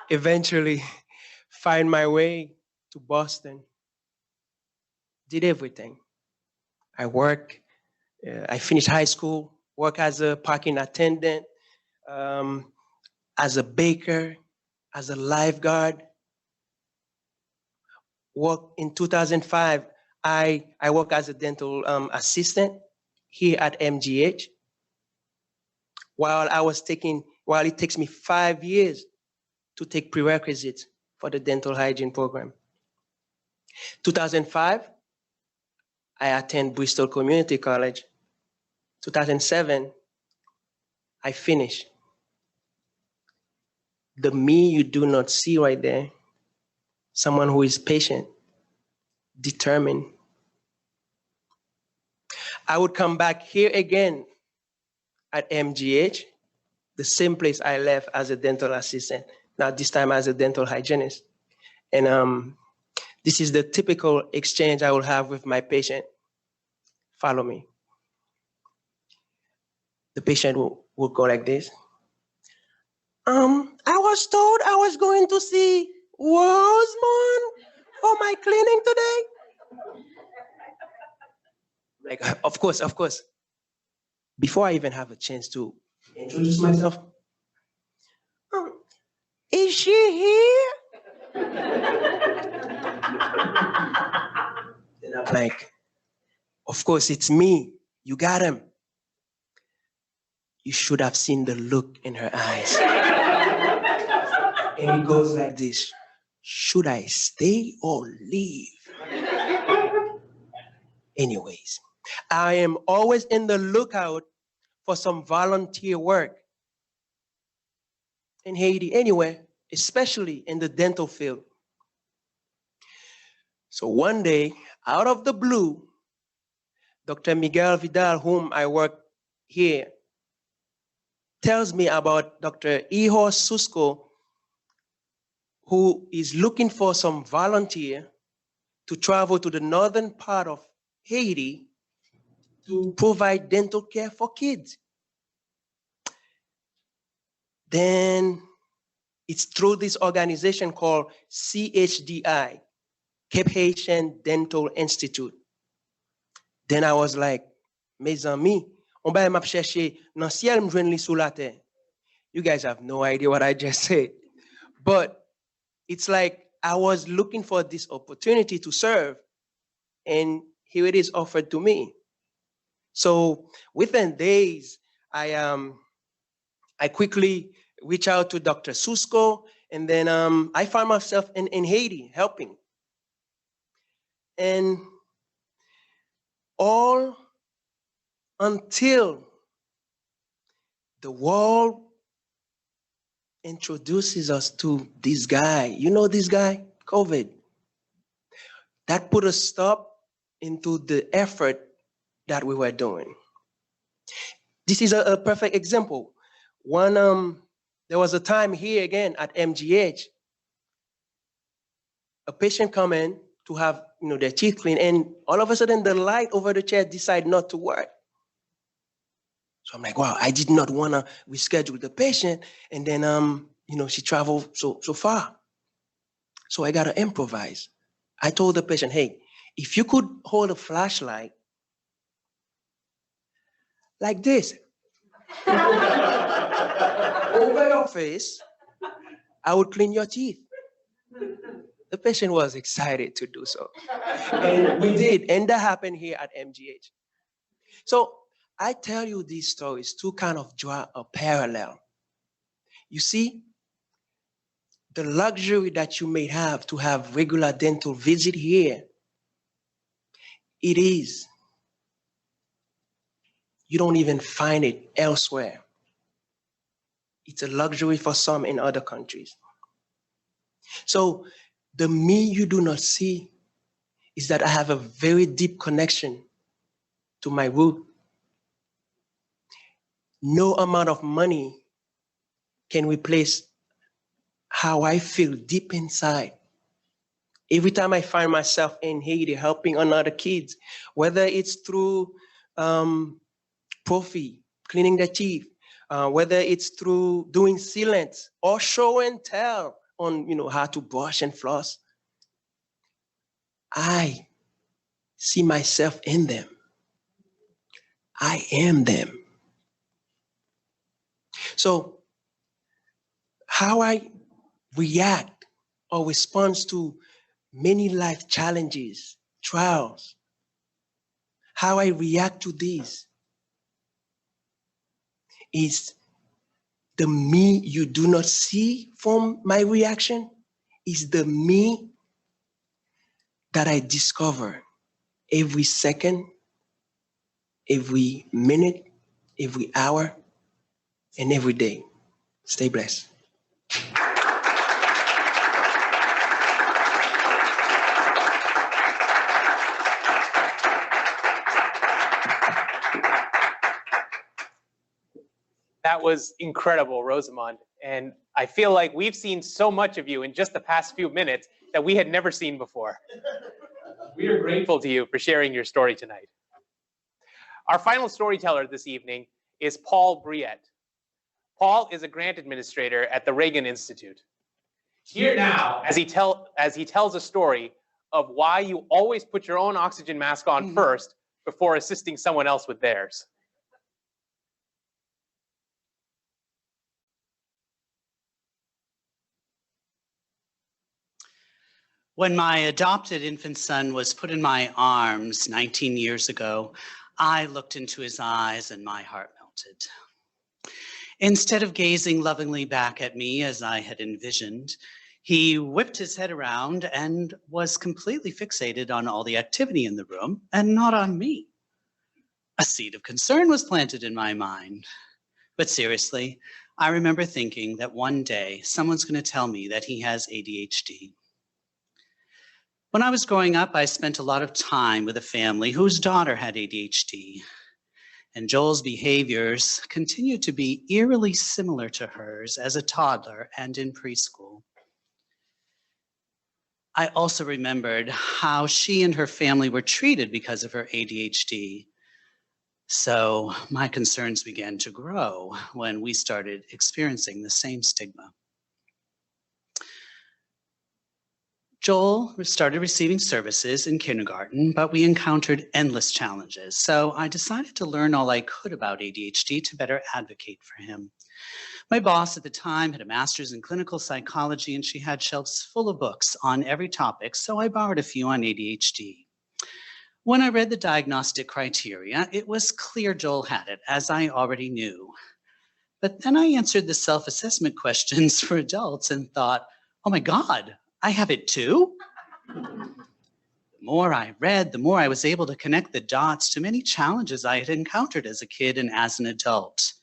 Eventually, find my way to Boston. Did everything. I finished high school, worked as a parking attendant, as a baker, as a lifeguard. In 2005, I worked as a dental assistant here at MGH. While it takes me 5 years to take prerequisites for the dental hygiene program. 2005, I attend Bristol Community College. 2007, I finish. The me you do not see right there, someone who is patient, determined. I would come back here again at MGH, the same place I left as a dental assistant, now this time as a dental hygienist. And this is the typical exchange I will have with my patient. Follow me. The patient will go like this. I was told I was going to see Rosemond for my cleaning today. Like, of course. Before I even have a chance to introduce myself, is she here? Then I'm like, of course, it's me. You got him. You should have seen the look in her eyes. And it goes like this. Should I stay or leave? Anyways, I am always in the lookout for some volunteer work in Haiti, anywhere, especially in the dental field. So one day, out of the blue, Dr. Miguel Vidal, whom I work here, tells me about Dr. Ihor Susko, who is looking for some volunteer to travel to the northern part of Haiti to provide dental care for kids. Then it's through this organization called CHDI, Cape Haitian Dental Institute. Then I was like, mes amis, on va m'a chercher dans ciel m'joindre li sous la terre. You guys have no idea what I just said. But it's like I was looking for this opportunity to serve, and here it is offered to me. So within days, I quickly reached out to Dr. Susko, and then I found myself in Haiti helping. And all until the world introduces us to this guy. You know this guy, Koven. That put a stop into the effort that we were doing. This is a perfect example. There was a time here again at MGH, a patient come in to have their teeth cleaned, and all of a sudden the light over the chair decided not to work. So I'm like, wow, I did not want to reschedule the patient, and then she traveled so far. So I got to improvise. I told the patient, hey, if you could hold a flashlight like this over your face, I would clean your teeth. The patient was excited to do so. And we did, and that happened here at MGH. So I tell you these stories to kind of draw a parallel. You see, the luxury that you may have to have regular dental visit here, it is. You don't even find it elsewhere. It's a luxury for some in other countries. So the me you do not see is that I have a very deep connection to my root. No amount of money can replace how I feel deep inside. Every time I find myself in Haiti helping another kids, whether it's through prophy, cleaning their teeth, whether it's through doing sealants or show and tell on how to brush and floss, I see myself in them. I am them. So how I react or respond to many life challenges, trials, how I react to these is the me you do not see from my reaction is the me that I discover every second, every minute, every hour, and every day. Stay blessed. That was incredible, Rosemond. And I feel like we've seen so much of you in just the past few minutes that we had never seen before. We are grateful to you for sharing your story tonight. Our final storyteller this evening is Paul Brouilette. Paul is a grant administrator at the Reagan Institute. Here now, as he tells a story of why you always put your own oxygen mask on first before assisting someone else with theirs. When my adopted infant son was put in my arms 19 years ago, I looked into his eyes and my heart melted. Instead of gazing lovingly back at me as I had envisioned, he whipped his head around and was completely fixated on all the activity in the room and not on me. A seed of concern was planted in my mind. But seriously, I remember thinking that one day someone's going to tell me that he has ADHD. When I was growing up, I spent a lot of time with a family whose daughter had ADHD, and Joel's behaviors continued to be eerily similar to hers as a toddler and in preschool. I also remembered how she and her family were treated because of her ADHD. So my concerns began to grow when we started experiencing the same stigma. Joel started receiving services in kindergarten, but we encountered endless challenges. So I decided to learn all I could about ADHD to better advocate for him. My boss at the time had a master's in clinical psychology, and she had shelves full of books on every topic, so I borrowed a few on ADHD. When I read the diagnostic criteria, it was clear Joel had it, as I already knew. But then I answered the self-assessment questions for adults and thought, oh my God, I have it too? The more I read, the more I was able to connect the dots to many challenges I had encountered as a kid and as an adult.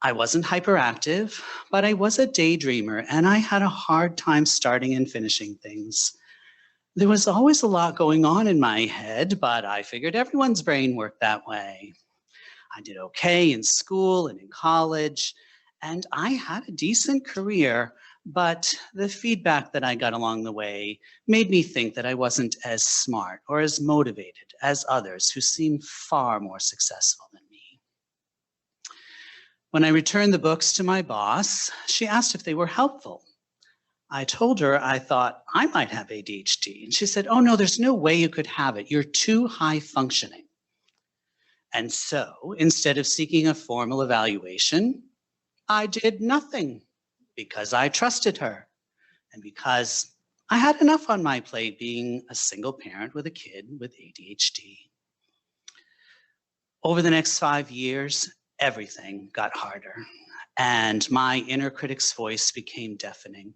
I wasn't hyperactive, but I was a daydreamer, and I had a hard time starting and finishing things. There was always a lot going on in my head, but I figured everyone's brain worked that way. I did okay in school and in college, and I had a decent career, but the feedback that I got along the way made me think that I wasn't as smart or as motivated as others who seemed far more successful than me. When I returned the books to my boss, she asked if they were helpful. I told her I thought I might have ADHD, and she said, oh no, there's no way you could have it. You're too high functioning. And so instead of seeking a formal evaluation, I did nothing because I trusted her. and because I had enough on my plate being a single parent with a kid with ADHD. Over the next 5 years, everything got harder, and my inner critic's voice became deafening.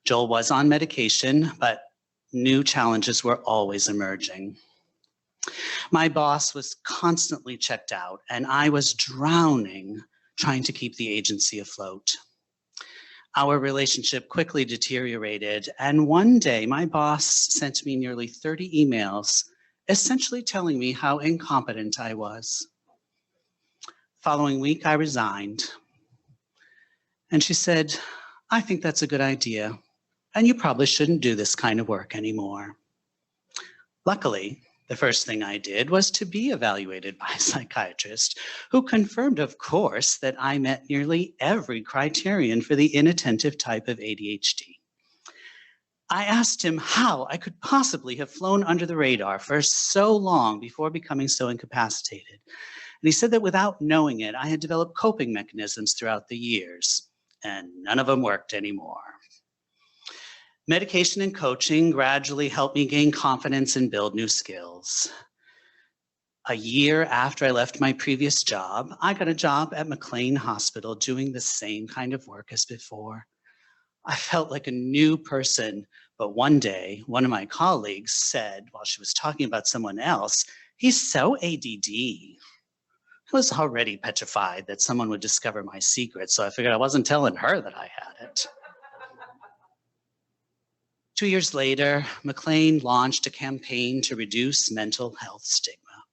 Joel was on medication, but new challenges were always emerging. My boss was constantly checked out, and I was drowning trying to keep the agency afloat. Our relationship quickly deteriorated, and one day my boss sent me nearly 30 emails, essentially telling me how incompetent I was. Following week, I resigned, and she said, "I think that's a good idea, and you probably shouldn't do this kind of work anymore." Luckily, the first thing I did was to be evaluated by a psychiatrist who confirmed, of course, that I met nearly every criterion for the inattentive type of ADHD. I asked him how I could possibly have flown under the radar for so long before becoming so incapacitated. And he said that without knowing it, I had developed coping mechanisms throughout the years, and none of them worked anymore. Medication and coaching gradually helped me gain confidence and build new skills. A year after I left my previous job, I got a job at McLean Hospital doing the same kind of work as before. I felt like a new person, but one day, one of my colleagues said, while she was talking about someone else, "He's so ADD." I was already petrified that someone would discover my secret, so I figured I wasn't telling her that I had it. 2 years later, McLean launched a campaign to reduce mental health stigma.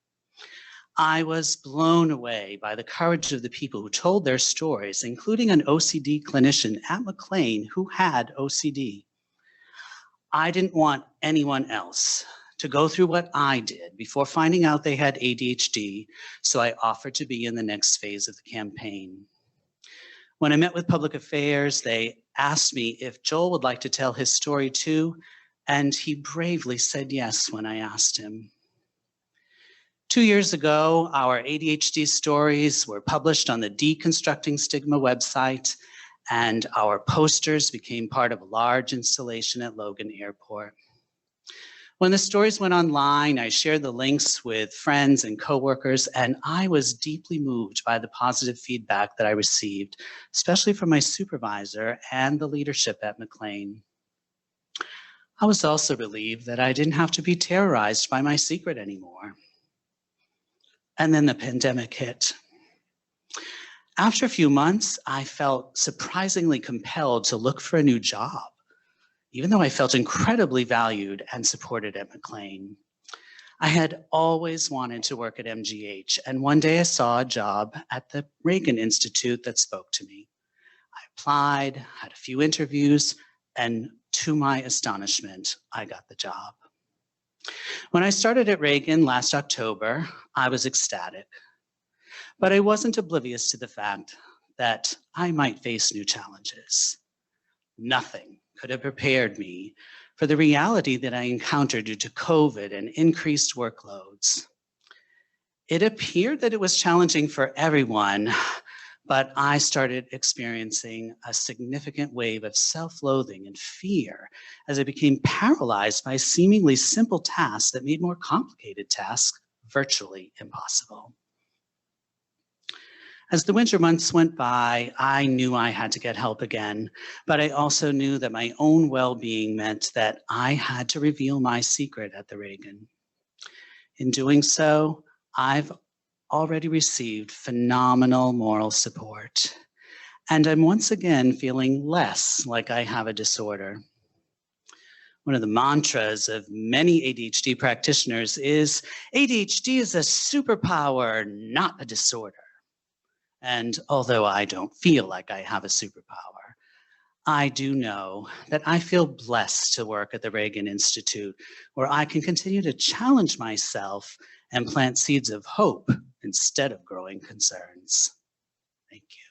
I was blown away by the courage of the people who told their stories, including an OCD clinician at McLean who had OCD. I didn't want anyone else to go through what I did before finding out they had ADHD, so I offered to be in the next phase of the campaign. When I met with public affairs, they asked me if Joel would like to tell his story too, and he bravely said yes when I asked him. 2 years ago, our ADHD stories were published on the Deconstructing Stigma website, and our posters became part of a large installation at Logan Airport. When the stories went online, I shared the links with friends and coworkers, and I was deeply moved by the positive feedback that I received, especially from my supervisor and the leadership at McLean. I was also relieved that I didn't have to be terrorized by my secret anymore. And then the pandemic hit. After a few months, I felt surprisingly compelled to look for a new job, even though I felt incredibly valued and supported at McLean. I had always wanted to work at MGH, and one day I saw a job at the Reagan Institute that spoke to me. I applied, had a few interviews, and to my astonishment, I got the job. When I started at Reagan last October, I was ecstatic, but I wasn't oblivious to the fact that I might face new challenges. Nothing could have prepared me for the reality that I encountered due to COVID and increased workloads. It appeared that it was challenging for everyone, but I started experiencing a significant wave of self-loathing and fear as I became paralyzed by seemingly simple tasks that made more complicated tasks virtually impossible. As the winter months went by, I knew I had to get help again, but I also knew that my own well-being meant that I had to reveal my secret at the Reagan. In doing so, I've already received phenomenal moral support, and I'm once again feeling less like I have a disorder. One of the mantras of many ADHD practitioners is, ADHD is a superpower, not a disorder. And although I don't feel like I have a superpower, I do know that I feel blessed to work at the Reagan Institute, where I can continue to challenge myself and plant seeds of hope instead of growing concerns. Thank you.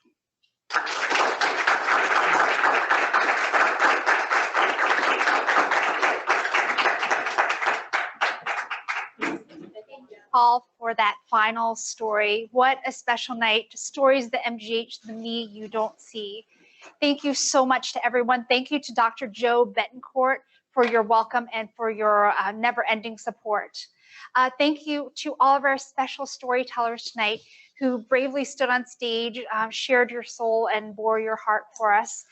Paul, for that final story. What a special night. Stories of the MGH, the me you don't see. Thank you so much to everyone. Thank you to Dr. Joe Betancourt for your welcome and for your never-ending support. Thank you to all of our special storytellers tonight who bravely stood on stage, shared your soul, and bore your heart for us.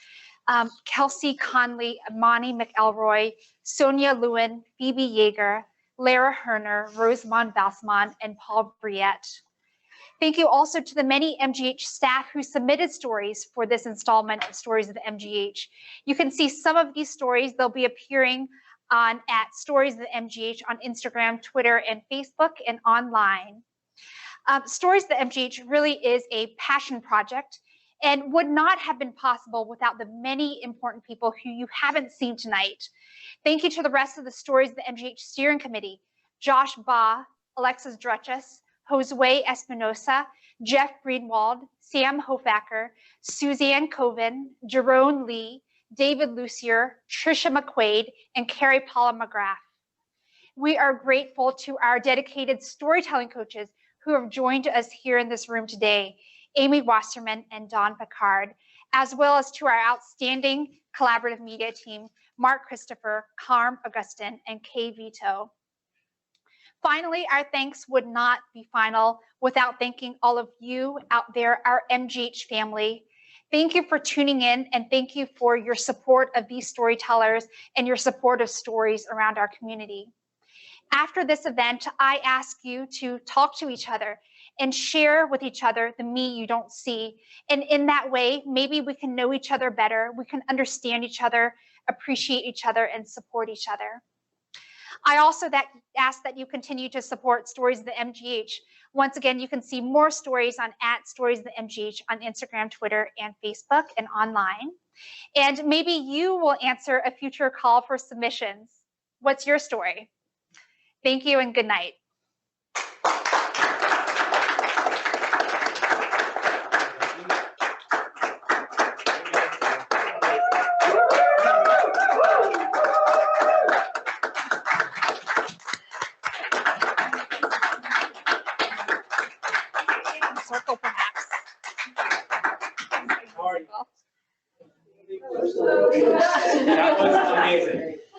Kelsey, Conley, Imani, McElroy, Sonia, Lewin, Phoebe, Yager, Lara, Hirner, Rosemond, Valcimond, and Brouilette. Thank you also to the many MGH staff who submitted stories for this installment of Stories of the MGH. You can see some of these stories. They'll be appearing at Stories of the MGH on Instagram, Twitter, and Facebook, and online. Stories of the MGH really is a passion project and would not have been possible without the many important people who you haven't seen tonight. Thank you to the rest of the Stories of the MGH Steering Committee, Josh Baugh, Alexis Drutchas, Josue Espinoza, Jeff Greenwald, Sam Hofacker, Suzanne Koven, Jarone Lee, David Lucier, Tricia McQuade, and Kerri Palamara-McGrath. We are grateful to our dedicated storytelling coaches who have joined us here in this room today, Amy Wasserman and Dawn Picard, as well as to our outstanding collaborative media team, Mark Christopher, Carm Augustin, and Kay Vito. Finally, our thanks would not be final without thanking all of you out there, our MGH family. Thank you for tuning in, and thank you for your support of these storytellers and your support of stories around our community. After this event, I ask you to talk to each other and share with each other the me you don't see. And in that way, maybe we can know each other better, we can understand each other, appreciate each other, and support each other. I also ask that you continue to support Stories of the MGH. Once again, you can see more stories on @Stories of the MGH on Instagram, Twitter, and Facebook, and online. And maybe you will answer a future call for submissions. What's your story? Thank you and good night. Circle, perhaps. That was amazing.